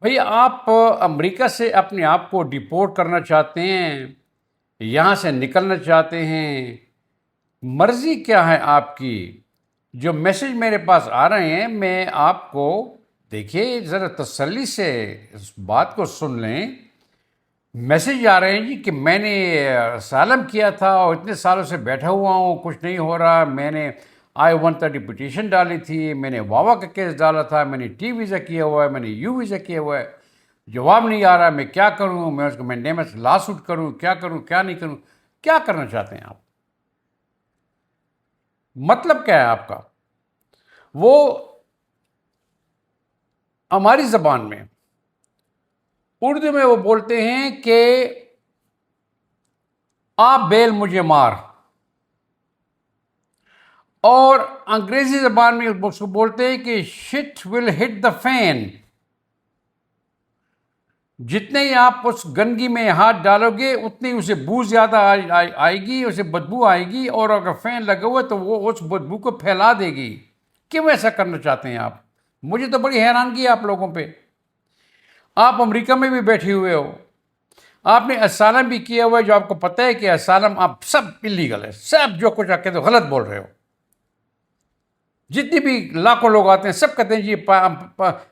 بھئی آپ امریکہ سے اپنے آپ کو ڈپورٹ کرنا چاہتے ہیں، یہاں سے نکلنا چاہتے ہیں، مرضی کیا ہے آپ کی؟ جو میسج میرے پاس آ رہے ہیں میں آپ کو دیکھیے ذرا تسلی سے اس بات کو سن لیں. میسج آ رہے ہیں جی کہ میں نے اسائلم کیا تھا اور اتنے سالوں سے بیٹھا ہوا ہوں، کچھ نہیں ہو رہا. میں نے I-130 پٹیشن ڈالی تھی، میں نے واوا کا کیس ڈالا تھا، میں نے ٹی ویزا کیا ہوا ہے، میں نے یو ویزا کیا ہوا ہے، جواب نہیں آ رہا. میں کیا کروں؟ میں اس کو مینڈیمس لا سوٹ کروں؟ کیا کروں کیا نہیں کروں؟ کیا کرنا چاہتے ہیں آپ؟ مطلب کیا ہے آپ کا؟ وہ ہماری زبان میں اردو میں وہ بولتے ہیں کہ آپ بیل مجھے مار، اور انگریزی زبان میں اس کو بولتے ہیں کہ shirt will hit the fan. جتنے ہی آپ اس گندگی میں ہاتھ ڈالو گے اتنی اسے بو زیادہ آئے گی، اسے بدبو آئے گی، اور اگر فین لگا ہوا ہے تو وہ اس بدبو کو پھیلا دے گی. کیوں ایسا کرنا چاہتے ہیں آپ؟ مجھے تو بڑی حیرانگی ہے آپ لوگوں پہ. آپ امریکہ میں بھی بیٹھے ہوئے ہو، آپ نے اسالم بھی کیا ہوا ہے، جو آپ کو پتہ ہے کہ اسالم آپ سب انلیگل ہے، سب جو کچھ آپ کہتے ہو غلط بول رہے ہو. جتنی بھی لاکھوں لوگ آتے ہیں سب کہتے ہیں جی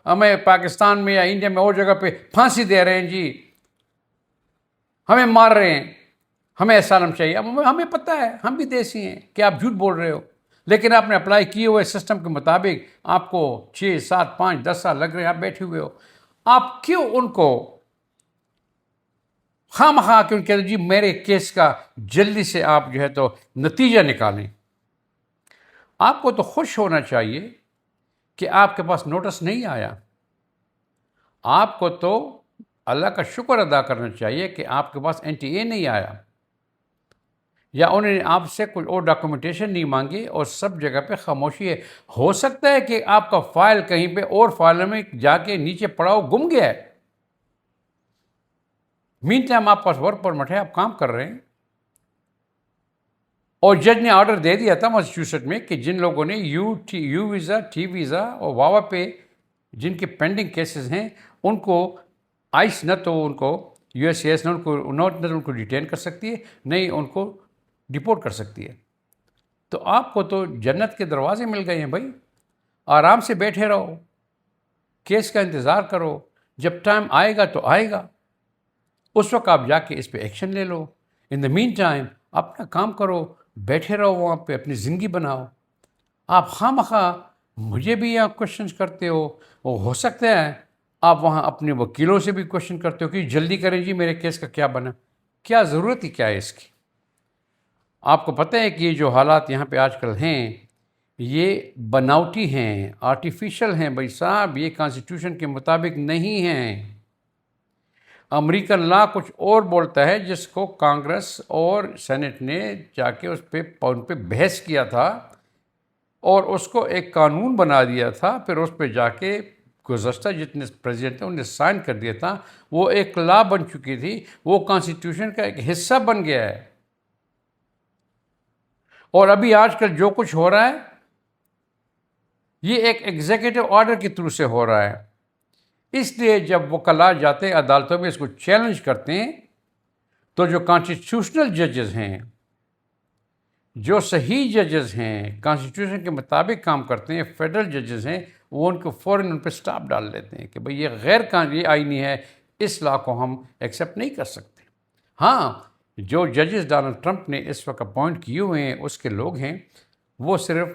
ہمیں پاکستان میں یا انڈیا میں اور جگہ پہ پھانسی دے رہے ہیں جی، ہمیں مار رہے ہیں، ہمیں اسالم چاہیے. اب ہمیں پتہ ہے، ہم بھی دیسی ہیں کہ آپ جھوٹ بول رہے ہو، لیکن آپ نے اپلائی کیے ہوئے سسٹم کے مطابق آپ کو 6 7 5 10 سال لگ رہے ہیں، آپ بیٹھے ہوئے ہو. آپ کیوں ان کو خواہ مخواہ کیوں کہتے جی میرے کیس کا جلدی سے آپ جو ہے تو نتیجہ نکالیں؟ آپ کو تو خوش ہونا چاہیے کہ آپ کے پاس نوٹس نہیں آیا. آپ کو تو اللہ کا شکر ادا کرنا چاہیے کہ آپ کے پاس NTA نہیں آیا، یا انہوں نے آپ سے کوئی اور ڈاکومنٹیشن نہیں مانگی اور سب جگہ پہ خاموشی ہے. ہو سکتا ہے کہ آپ کا فائل کہیں پہ اور فائل میں جا کے نیچے پڑا ہو، گم گیا ہے. مین ٹائم آپ پاس ورک پرمٹ ہے، آپ کام کر رہے ہیں، اور جج نے آرڈر دے دیا تھا میساچیوسیٹس میں کہ جن لوگوں نے یو ویزا، ٹی ویزا اور واوا پہ جن کے پینڈنگ کیسز ہیں ان کو آئس نہ تو ان کو USCIS نہ ان کو ڈیٹین کر سکتی ہے، نہ ہی ان کو ڈپورٹ کر سکتی ہے. تو آپ کو تو جنت کے دروازے مل گئے ہیں بھائی. آرام سے بیٹھے رہو، کیس کا انتظار کرو، جب ٹائم آئے گا تو آئے گا، اس وقت آپ جا کے اس پہ ایکشن لے لو. ان دا مین ٹائم اپنا کام کرو، بیٹھے رہو وہاں پہ، اپنی زندگی بناؤ. آپ خواہ مخواہ مجھے بھی یہاں کوشچنس کرتے ہو، وہ ہو سکتا ہے آپ وہاں اپنے وکیلوں سے بھی کوشچن کرتے ہو کہ جلدی کریں جی میرے کیس کا کیا بنا. کیا ضرورت ہی کیا ہے اس کی؟ آپ کو پتہ ہے کہ یہ جو حالات یہاں پہ آج کل ہیں یہ بناوٹی ہیں، آرٹیفیشل ہیں بھائی صاحب، یہ کانسٹیٹیوشن کے مطابق نہیں ہیں. امریکن لا کچھ اور بولتا ہے، جس کو کانگریس اور سینٹ نے جا کے اس پہ ان پہ بحث کیا تھا اور اس کو ایک قانون بنا دیا تھا. پھر اس پہ جا کے گزشتہ جتنے پریزیڈنٹ تھے انہوں نے سائن کر دیا تھا، وہ ایک لا بن چکی تھی، وہ کانسٹیٹیوشن کا ایک حصہ بن گیا ہے. اور ابھی آج کل جو کچھ ہو رہا ہے یہ ایک ایگزیکٹو آرڈر کے تھرو سے ہو رہا ہے. اس لیے جب وکلاء جاتے ہیں عدالتوں میں اس کو چیلنج کرتے ہیں تو جو کانسٹیٹیوشنل ججز ہیں، جو صحیح ججز ہیں، کانسٹیٹیوشن کے مطابق کام کرتے ہیں، فیڈرل ججز ہیں، وہ ان کو فوراً ان پہ سٹاپ ڈال دیتے ہیں کہ بھئی یہ یہ آئینی ہے، اس لا کو ہم ایکسیپٹ نہیں کر سکتے. ہاں، جو ججز ڈونلڈ ٹرمپ نے اس وقت اپوائنٹ کیے ہوئے ہیں اس کے لوگ ہیں، وہ صرف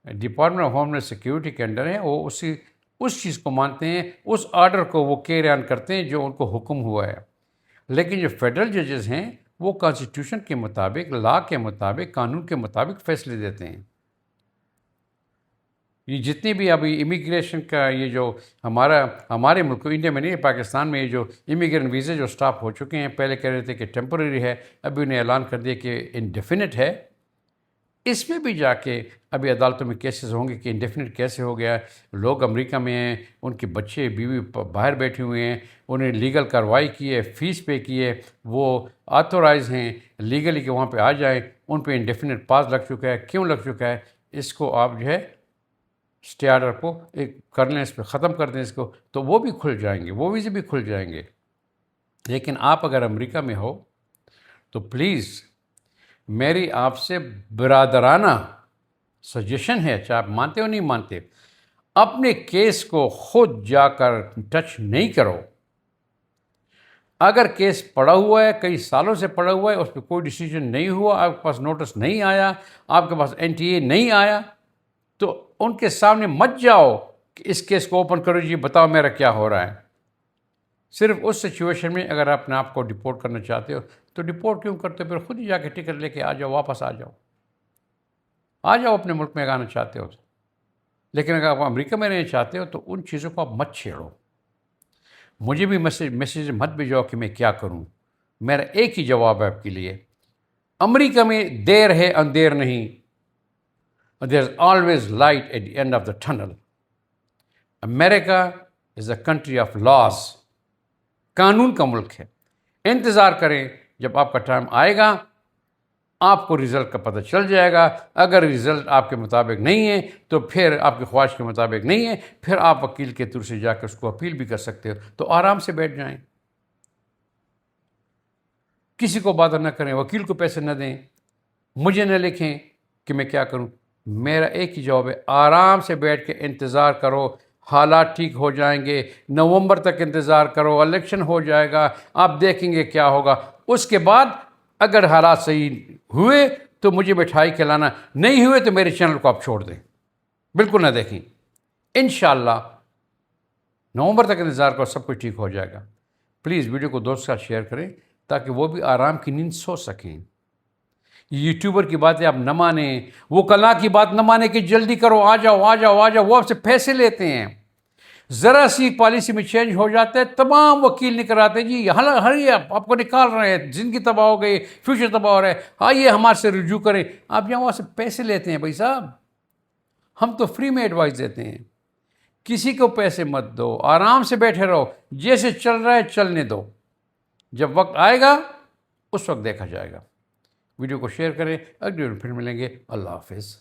department of homeland security کے انڈر ہیں، وہ اس چیز کو مانتے ہیں، اس آرڈر کو وہ کیری آن کرتے ہیں جو ان کو حکم ہوا ہے. لیکن جو فیڈرل ججز ہیں وہ کانسٹیٹیوشن کے مطابق، لا کے مطابق، قانون کے مطابق فیصلے دیتے ہیں. یہ جتنی بھی ابھی امیگریشن کا یہ جو ہمارے ملک انڈیا میں نہیں، پاکستان میں یہ جو امیگرینٹ ویزے جو سٹاپ ہو چکے ہیں، پہلے کہہ رہے تھے کہ ٹیمپرری ہے، ابھی انہیں اعلان کر دیا کہ انڈیفینٹ ہے. اس میں بھی جا کے ابھی عدالتوں میں کیسز ہوں گے کہ انڈیفینٹ کیسے ہو گیا. لوگ امریکہ میں ہیں، ان کے بچے بیوی باہر بیٹھے ہوئے ہیں، انہیں لیگل کارروائی کی ہے، فیس پے کی ہے، وہ آتھورائز ہیں لیگلی کہ وہاں پہ آ جائیں، ان پہ انڈیفینٹ پاس لگ چکا ہے. کیوں لگ چکا ہے؟ اس کو آپ جو ہے اسٹے آرڈر کو ایک کر لیں، اس پہ ختم کر دیں اس کو، تو وہ بھی کھل جائیں گے، وہ ویزے بھی کھل جائیں گے۔ لیکن آپ اگر امریکہ میں ہو تو پلیز میری آپ سے برادرانہ سجیشن ہے، چاہے آپ مانتے ہو نہیں مانتے، اپنے کیس کو خود جا کر ٹچ نہیں کرو۔ اگر کیس پڑا ہوا ہے، کئی سالوں سے پڑا ہوا ہے، اس پہ کوئی ڈیسیجن نہیں ہوا، آپ کے پاس نوٹس نہیں آیا، آپ کے پاس NTA نہیں آیا، تو ان کے سامنے مت جاؤ کہ اس کیس کو اوپن کرو، جی بتاؤ میرا کیا ہو رہا ہے۔ صرف اس سچویشن میں اگر اپنے آپ کو ڈپورٹ کرنا چاہتے ہو تو ڈپورٹ کیوں کرتے ہو؟ پھر خود ہی جا کے ٹکٹ لے کے آ جاؤ، واپس آ جاؤ اپنے ملک میں آنا چاہتے ہو۔ لیکن اگر آپ امریکہ میں رہنا چاہتے ہو تو ان چیزوں کو آپ مت چھیڑو۔ مجھے بھی میسیج مت بھیجو کہ میں کیا کروں۔ میرا ایک ہی جواب ہے آپ کے لیے، امریکہ میں دیر ہے اندیر نہیں، there is always light at the end of the tunnel. America is a country of laws, قانون کا ملک ہے۔ انتظار کریں، جب آپ کا ٹائم آئے گا آپ کو رزلٹ کا پتہ چل جائے گا۔ اگر رزلٹ آپ کے مطابق نہیں ہے تو پھر آپ کی خواہش کے مطابق نہیں ہے، پھر آپ وکیل کے تھرو سے جا کے اس کو اپیل بھی کر سکتے ہو۔ تو آرام سے بیٹھ جائیں، کسی کو بادر نہ کریں، وکیل کو پیسے نہ دیں، مجھے نہ لکھیں کہ میں کیا کروں۔ میرا ایک ہی جواب ہے، آرام سے بیٹھ کے انتظار کرو، حالات ٹھیک ہو جائیں گے۔ نومبر تک انتظار کرو، الیکشن ہو جائے گا، آپ دیکھیں گے کیا ہوگا۔ اس کے بعد اگر حالات صحیح ہوئے تو مجھے مٹھائی کھلانا، نہیں ہوئے تو میرے چینل کو آپ چھوڑ دیں، بالکل نہ دیکھیں۔ انشاءاللہ نومبر تک انتظار کرو، سب کچھ ٹھیک ہو جائے گا۔ پلیز ویڈیو کو دوست کے ساتھ شیئر کریں تاکہ وہ بھی آرام کی نیند سو سکیں۔ یوٹیوبر کی باتیں آپ نہ مانیں، وہ کلا کی بات نہ مانیں کہ جلدی کرو، آ جاؤ آ جاؤ آ جاؤ، وہ آپ سے پیسے لیتے ہیں۔ ذرا سی پالیسی میں چینج ہو جاتا ہے، تمام وکیل نکل آتے ہیں، جی ہری آپ کو نکال رہے ہیں، زندگی تباہ ہو گئی، فیوچر تباہ ہو رہا ہے، آئیے ہمارے سے رجوع کریں۔ آپ جہاں وہاں سے پیسے لیتے ہیں، بھائی صاحب ہم تو فری میں ایڈوائز دیتے ہیں، کسی کو پیسے مت دو، آرام سے بیٹھے رہو، جیسے چل رہا ہے چلنے دو، جب وقت آئے گا اس وقت دیکھا جائے گا۔ ویڈیو کو شیئر کریں، اگلی ویڈیو پھر ملیں گے، اللہ حافظ۔